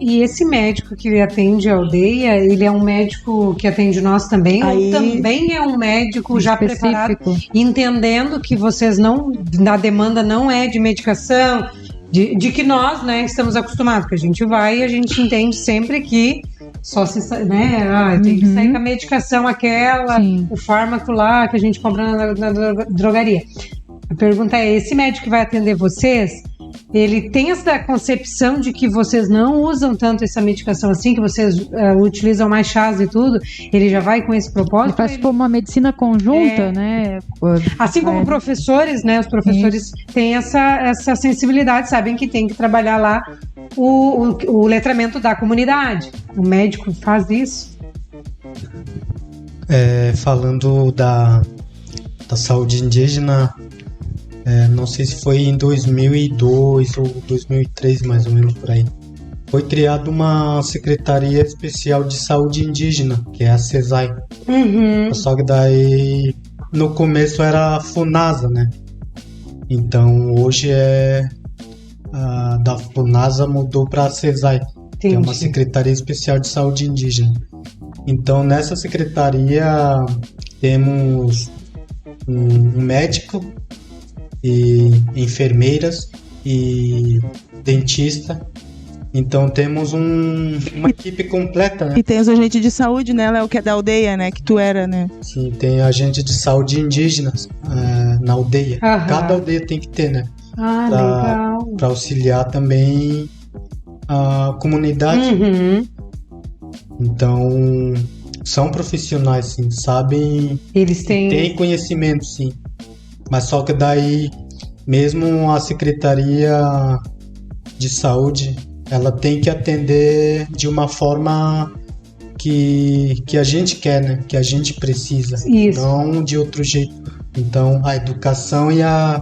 e esse médico que atende a aldeia, ele é um médico que atende nós também, ou também é um médico já preparado, entendendo que vocês a demanda não é de medicação, de que nós, né, estamos acostumados, que a gente vai e a gente entende sempre que só se, né, tem que sair com a medicação aquela, o fármaco lá que a gente compra na drogaria. A pergunta é, esse médico que vai atender vocês, ele tem essa concepção de que vocês não usam tanto essa medicação assim, que vocês utilizam mais chás e tudo, ele já vai com esse propósito? Ele faz uma medicina conjunta, né? Assim como professores, né? Os professores têm essa sensibilidade, sabem que tem que trabalhar lá o letramento da comunidade. O médico faz isso. Falando da saúde indígena, não sei se foi em 2002 ou 2003, mais ou menos por aí. Foi criada uma Secretaria Especial de Saúde Indígena, que é a CESAI. Só que daí, no começo era a FUNASA, né? Então, hoje da FUNASA mudou para a CESAI, que é uma Secretaria Especial de Saúde Indígena. Então, nessa secretaria, temos um médico, e enfermeiras e dentista. Então temos uma equipe completa, né? E tem os agentes de saúde, né, Léo, que é da aldeia, né, que tu era, né? Sim, tem agente de saúde indígenas na aldeia. Cada aldeia tem que ter, né? Legal. Para auxiliar também a comunidade. Então são profissionais, sim, sabem. Eles têm conhecimento, sim. Mas só que daí, mesmo a Secretaria de Saúde, ela tem que atender de uma forma que a gente quer, né? Que a gente precisa. Isso. Não de outro jeito. Então, a educação e a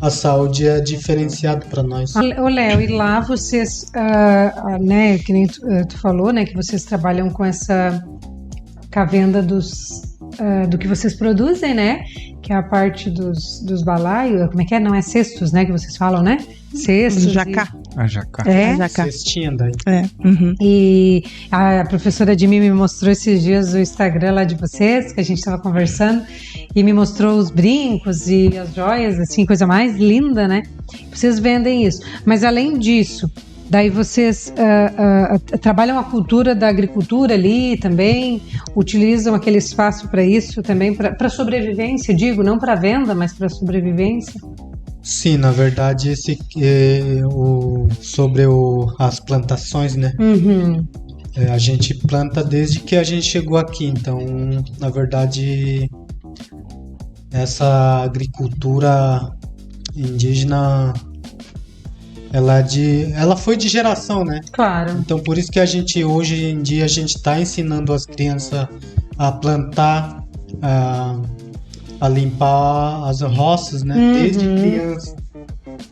saúde é diferenciado para nós. Ô, Léo, e lá vocês, né, que nem tu falou, né, que vocês trabalham com a venda do que vocês produzem, né? Que é a parte dos balaios, como é que é? Não é cestos, né? Que vocês falam, né? Cestos. Jacá. A jacá. Jacá. Cestinha daí. E a professora Jimmy me mostrou esses dias o Instagram lá de vocês, que a gente estava conversando, e me mostrou os brincos e as joias, assim, coisa mais linda, né? Vocês vendem isso. Mas além disso, daí vocês trabalham a cultura da agricultura ali também, utilizam aquele espaço para isso também, para sobrevivência, digo, não para venda, mas para sobrevivência? Sim, na verdade, sobre as plantações, né? A gente planta desde que a gente chegou aqui, então, na verdade, essa agricultura indígena, ela foi de geração, né? Claro. Então por isso que hoje em dia a gente está ensinando as crianças a plantar, a limpar as roças, né? Desde criança.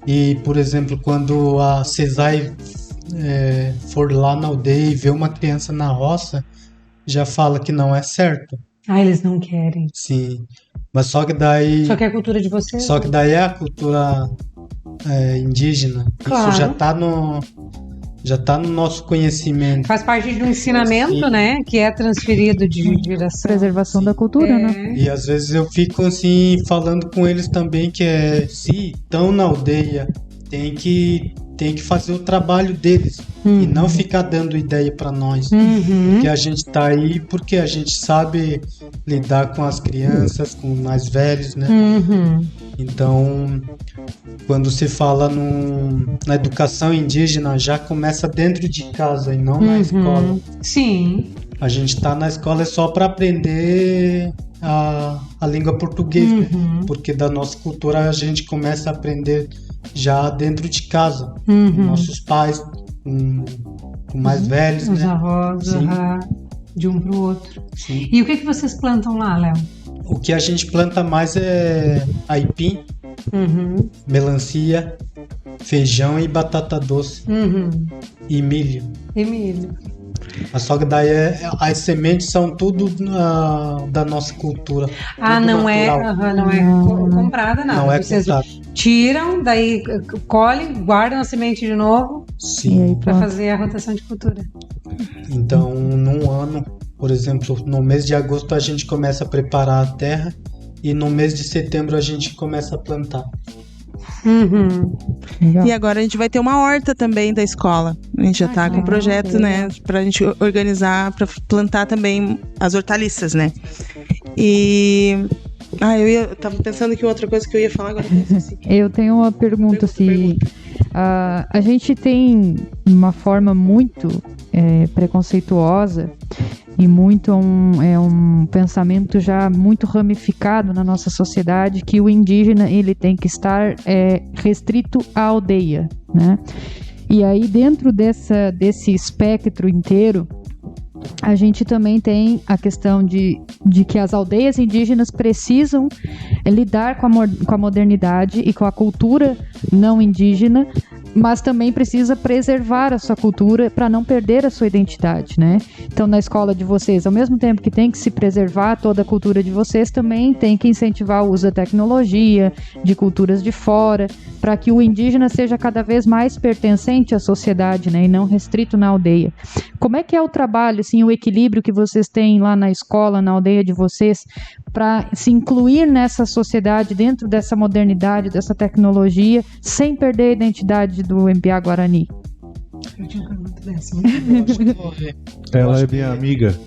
E, por exemplo, quando a CESAI for lá na aldeia e ver uma criança na roça, já fala que não é certo. Eles não querem. Sim. Mas só que daí... Só que é a cultura de vocês? Só que daí é a cultura indígena. Claro. Isso já tá no nosso conhecimento. Faz parte de um ensinamento, né? Que é transferido de geração. Preservação da cultura, né? E às vezes eu fico assim, falando com eles também que se estão na aldeia, tem que fazer o trabalho deles e não ficar dando ideia para nós. Que a gente tá aí porque a gente sabe lidar com as crianças, com os mais velhos, né? Então, quando se fala na educação indígena, já começa dentro de casa e não na escola. Sim. A gente tá na escola só para aprender a língua portuguesa, né? Porque da nossa cultura a gente começa a aprender já dentro de casa, com nossos pais, com mais velhos, os né? avós, de um pro outro. Sim. E o que vocês plantam lá, Léo? O que a gente planta mais é aipim, melancia, feijão e batata doce. E milho. Só que daí as sementes são tudo da nossa cultura. Não é comprada, não. Não é vocês comprada. tiram, daí colhem, guardam a semente de novo. Sim. Para fazer a rotação de cultura. Então, num ano, por exemplo, no mês de agosto a gente começa a preparar a terra e no mês de setembro a gente começa a plantar. E agora a gente vai ter uma horta também da escola. A gente já tá com um projeto, né, pra gente organizar, pra plantar também as hortaliças, né? E... eu tava pensando que outra coisa que eu ia falar agora. Eu tenho uma pergunta, assim. A gente tem uma forma muito preconceituosa e muito um pensamento já muito ramificado na nossa sociedade, que o indígena ele tem que estar restrito à aldeia, né? E aí dentro desse espectro inteiro, a gente também tem a questão de que as aldeias indígenas precisam lidar com a modernidade e com a cultura não indígena, mas também precisa preservar a sua cultura para não perder a sua identidade, né? Então, na escola de vocês, ao mesmo tempo que tem que se preservar toda a cultura de vocês, também tem que incentivar o uso da tecnologia, de culturas de fora, para que o indígena seja cada vez mais pertencente à sociedade, né? E não restrito na aldeia. Como é que é o trabalho, assim, o equilíbrio que vocês têm lá na escola, na aldeia de vocês, para se incluir nessa sociedade, dentro dessa modernidade, dessa tecnologia, sem perder a identidade do MPA Guarani? Ela é minha amiga.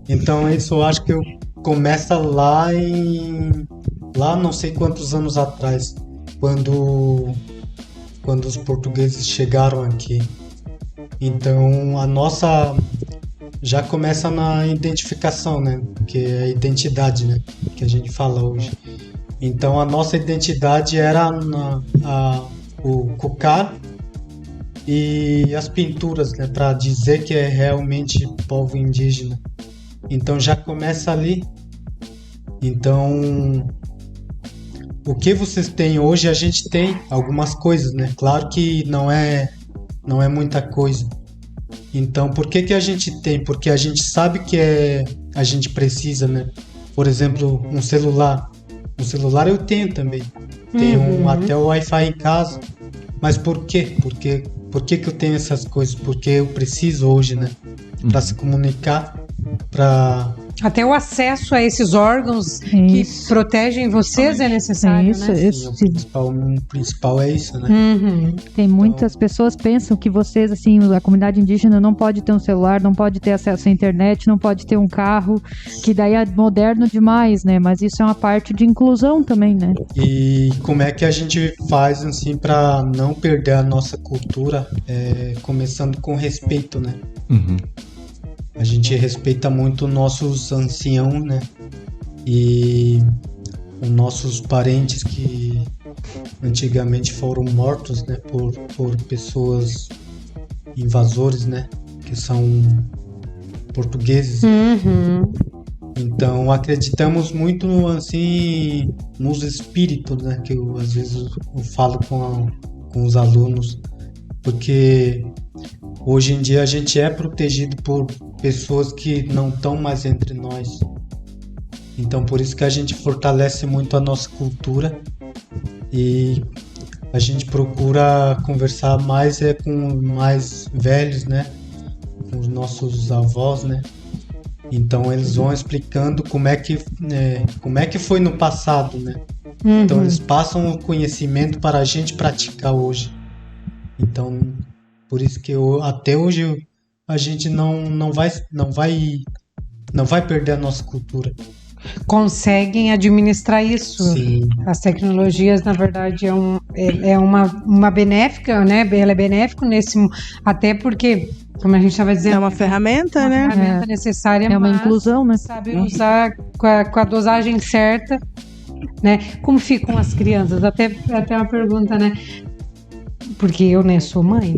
Então isso eu acho que começa lá não sei quantos anos atrás, quando os portugueses chegaram aqui. Então a nossa já começa na identificação, né? Que é a identidade, né? Que a gente fala hoje. Então a nossa identidade era o cocar e as pinturas, né? Para dizer que é realmente povo indígena. Então já começa ali. Então o que vocês têm hoje, a gente tem algumas coisas, né? Claro que não é muita coisa. Então, por que a gente tem? Porque a gente sabe que a gente precisa, né? Por exemplo, um celular. Um celular eu tenho também. Tenho até o Wi-Fi em casa. Mas por quê? Por que eu tenho essas coisas? Porque eu preciso hoje, né? Para se comunicar, para... Até o acesso a esses órgãos que protegem vocês é necessário, né? Sim, o principal é isso, né? Tem muitas pessoas pensam que vocês, assim, a comunidade indígena não pode ter um celular, não pode ter acesso à internet, não pode ter um carro, que daí é moderno demais, né? Mas isso é uma parte de inclusão também, né? E como é que a gente faz, assim, para não perder a nossa cultura, começando com respeito, né? A gente respeita muito nossos anciãos, né? E os nossos parentes que antigamente foram mortos, né? Por pessoas invasores, né? Que são portugueses. Então acreditamos muito assim nos espíritos, né? Que às vezes eu falo com os alunos, porque hoje em dia a gente é protegido por pessoas que não estão mais entre nós. Então por isso que a gente fortalece muito a nossa cultura e a gente procura conversar mais com mais velhos, né? Com os nossos avós, né? Então eles vão explicando como é que foi no passado, né? Então eles passam o conhecimento para a gente praticar hoje. Então por isso que até hoje a gente não vai perder a nossa cultura. Conseguem administrar isso. Sim. As tecnologias, na verdade, é uma benéfica, né? Ela é benéfica até porque, como a gente estava dizendo, é uma ferramenta, né? Uma ferramenta necessária, é uma inclusão, né? Sabe usar com a dosagem certa, né? Como ficam as crianças? Até uma pergunta, né? Porque eu, né, sou mãe.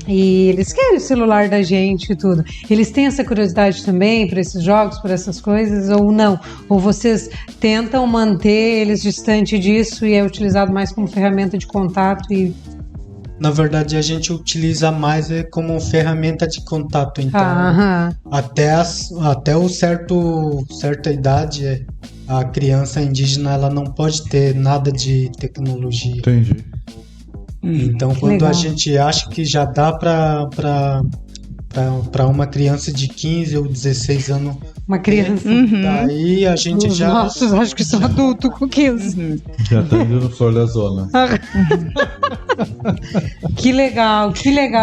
E eles querem o celular da gente e tudo. Eles têm essa curiosidade também por esses jogos, por essas coisas, ou não? Ou vocês tentam manter eles distante disso e é utilizado mais como ferramenta de contato na verdade, a gente utiliza mais como ferramenta de contato. Então, até o certa idade, a criança indígena ela não pode ter nada de tecnologia. Entendi. Então, quando a gente acha que já dá para uma criança de 15 ou 16 anos. Uma criança. Daí a gente Os nossos acho que são adultos com 15. Já tá indo no flor da zona. Que legal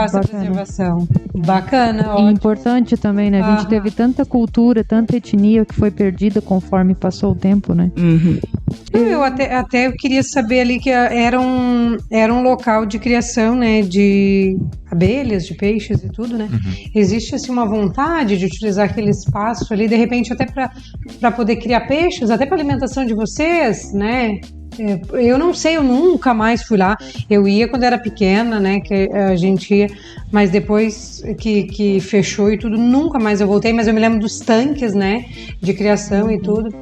essa preservação. Bacana. E importante também, né? A gente teve tanta cultura, tanta etnia que foi perdida conforme passou o tempo, né? Eu até queria saber ali que era um local de criação, né? De abelhas, de peixes e tudo, né? Existe assim uma vontade de utilizar aquele espaço ali, de repente até para poder criar peixes, até para alimentação de vocês, né? Eu não sei, eu nunca mais fui lá. Eu ia quando era pequena, né? Que a gente ia, mas depois que fechou e tudo, nunca mais eu voltei. Mas eu me lembro dos tanques, né? De criação e tudo.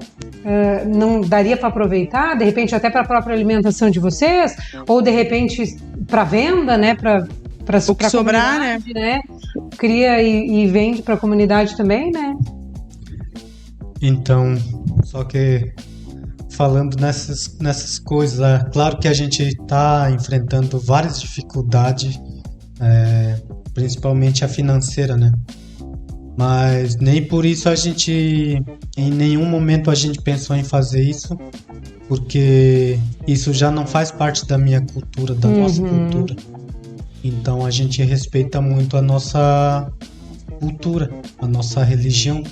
Não daria para aproveitar, de repente até para a própria alimentação de vocês, ou de repente para venda, né? Para sobrar, né? Cria e vende para a comunidade também, né? Então, só que falando nessas coisas, claro que a gente está enfrentando várias dificuldades, principalmente a financeira, né? Mas nem por isso em nenhum momento a gente pensou em fazer isso, porque isso já não faz parte da minha cultura, da nossa cultura. Então a gente respeita muito a nossa cultura, a nossa religião,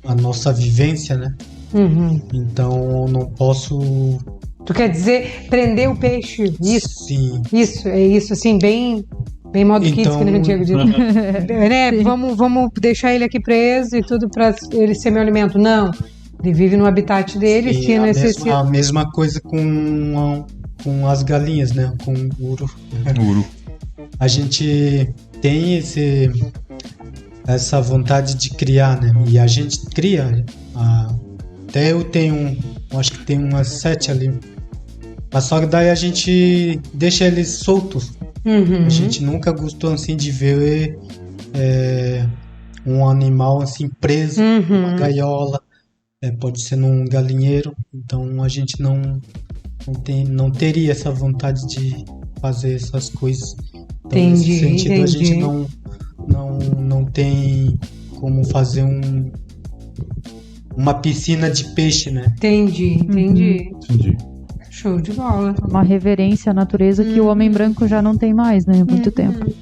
a nossa vivência, né? Então eu não posso... Tu quer dizer prender o peixe? Isso? Sim. Isso, é isso, assim, bem modo kids, que nem o Diego diz. Né? Vamos deixar ele aqui preso e tudo para ele ser meu alimento. Não, ele vive no habitat dele, sim, tinha necessidade. A mesma coisa com as galinhas, né? Com o uru. A gente tem essa vontade de criar, né? E a gente cria. Até eu tenho, acho que tem umas 7 ali. Mas só que daí a gente deixa eles soltos. A gente nunca gostou assim de ver um animal assim preso numa gaiola. Pode ser num galinheiro. Então a gente não teria essa vontade de fazer essas coisas. Então, nesse sentido, a gente não tem como fazer uma piscina de peixe, né? Entendi. Show de bola. Uma reverência à natureza que o homem branco já não tem mais, né? Há muito tempo.